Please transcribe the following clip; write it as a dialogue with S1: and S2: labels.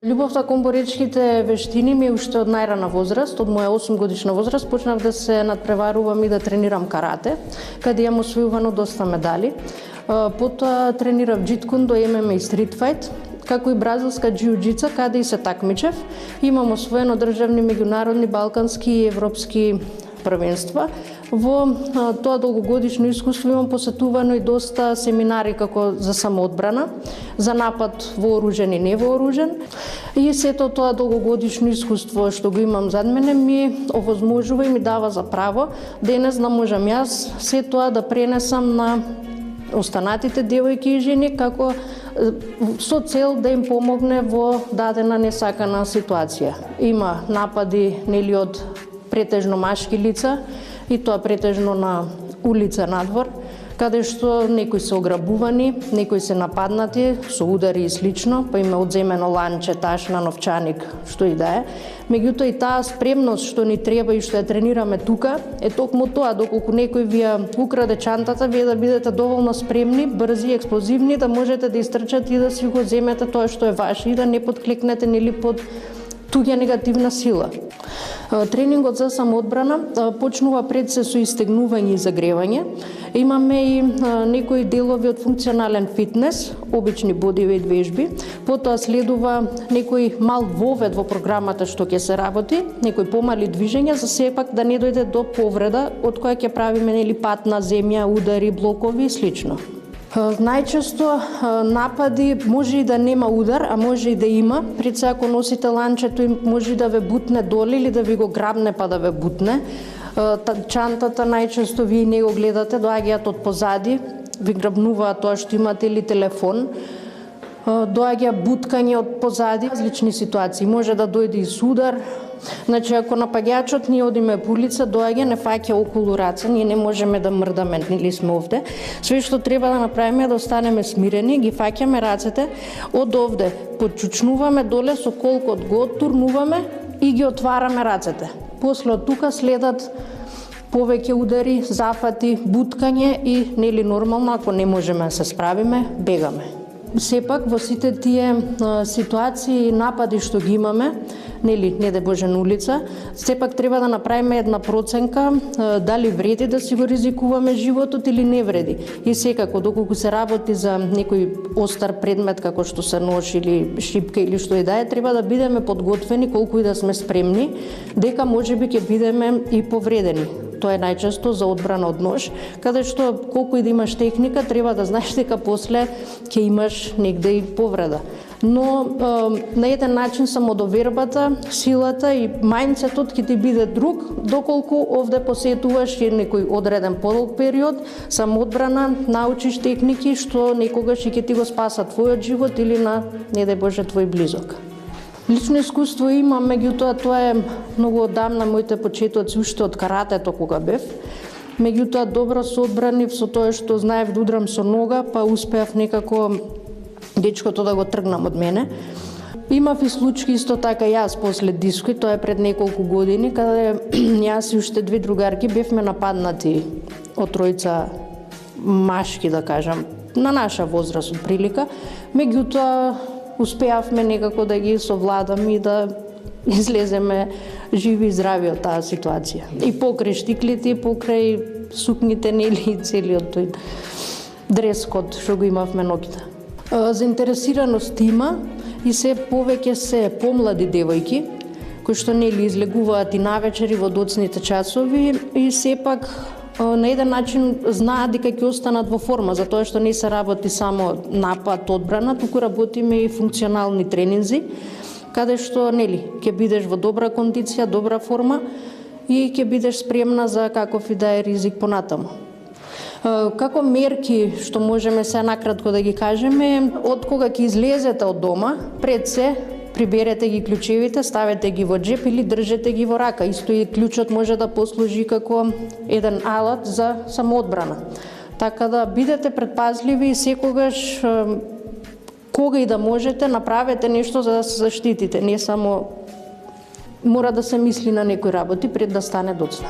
S1: Љубовта кон боречките вештини ми е уште од најрана возраст, од моја 8 годишна возраст почнав да се надпреварувам и да тренирам карате, каде имам освојувано доста медали. Потоа тренирав джиткундо, ММА и стрит фајт, како и бразилска џиу-џица, каде и се такмичев. Имам освоено државни, меѓународни, балкански и европски првенства. Во тоа долгогодишно искуство имам посетувано и доста семинари како за самоодбрана, за напад вооружен и невооружен. И сето тоа долгогодишно искуство што го имам зад мене ми овозможува и ми дава за право денес да можам јас се тоа да пренесам на останатите девојки и жени како со цел да им помогне во дадена несакана ситуација. Има напади нели од претежно машки лица, и тоа претежно на улица надвор, каде што некои се ограбувани, некои се нападнати со удари и слично, па им е одземено ланче, ташна, новчаник, што и да е. Меѓутоа и таа спремност што ни треба и што ја тренираме тука е токму тоа, доколку некој ви ја украде чантата, вие да бидете доволно спремни, брзи, експлозивни, да можете да истрчате и да си го земете тоа што е ваше и да не подклекнете нели под туѓа негативна сила. Тренингот за самоодбрана почнува пред се со истегнување и загревање. Имаме и некои делови од функционален фитнес, обични бодивейт вежби. Потоа следува некој мал вовед во програмата што ќе се работи, некои помали движења за сепак да не дојде до повреда од која ќе правиме нели пат на земја, удари, блокови и слично. Најчесто напади може и да нема удар, а може и да има. Пред се ако носите ланчето им може и да ве бутне доле или да ви го грабне па да ве бутне. Чантата најчесто вие не го гледате, доаѓаат од позади, ви грабнуваат тоа што имате или телефон. Доаѓа буткање од позади, различни ситуации. Може да дојде и судар. Значи, ако напаѓачот ние одиме по улица, доаѓа, не фаќа околу раце, ние не можеме да мрдаме, нели сме овде. Све што треба да направиме е да останеме смирени, ги фаќаме рацете од овде, почучнуваме доле со колкот го турнуваме и ги отвараме рацете. После од тука следат повеќе удари, зафати, буткање и нели нормално, ако не можеме да се справиме, бегаме. Сепак во сите тие ситуации и напади што ги имаме, нели, не да Боже на улица, сепак треба да направиме една проценка дали вреди да си го ризикуваме животот или не вреди. И секако, доколку се работи за некој остар предмет како што се нож или шипка или што и да е, треба да бидеме подготвени колку и да сме спремни, дека можеби ќе бидеме и повредени. Тоа е најчесто за одбрана од нож, каде што колку и да имаш техника, треба да знаеш дека после ќе имаш негде и повреда. Но на еден начин самодовербата, силата и мајндсетот ќе ти биде друг, доколку овде посетуваш и некој одреден подолг период, самоодбрана, научиш техники што некогаш и ќе ти го спаса твојот живот или на, не дај Боже, твој близок. Лично искуство имам, меѓутоа тоа е многу одамна, моите почетоци уште од каратето кога бев. Меѓутоа добро се одбранив со тоа што знаев да удрам со нога, па успеав некако дечкото да го тргнам од мене. Имав и случаи исто така јас после диски, тоа е пред неколку години, каде јас и уште две другарки бевме нападнати од тројца машки, да кажам, на наша возраст од прилика. Меѓутоа успеавме некако да ги совладаме и да излеземе живи и здрави од таа ситуација. И покрај штиклите, и покрај сукните, нели, и целиот тој дрес-код што го имавме ноќта. Заинтересираност има и се повеќе се помлади девојки кои што нели излегуваат и навечери во доцните часови и сепак на еден начин знаат дека ќе останат во форма, затоа што не се работи само напад, одбрана, туку работиме и функционални тренинзи, каде што нели ќе бидеш во добра кондиција, добра форма и ќе бидеш спремна за каков и да е ризик понатаму. Како мерки што можеме се накратко да ги кажеме, од кога ќе излезете од дома, пред се приберете ги клучевите, ставете ги во джеп или држете ги во рака. Исто и клучот може да послужи како еден алат за самоодбрана. Така да бидете предпазливи и секогаш кога и да можете направете нешто за да се заштитите. Не само мора да се мисли на некои работи пред да стане доцна.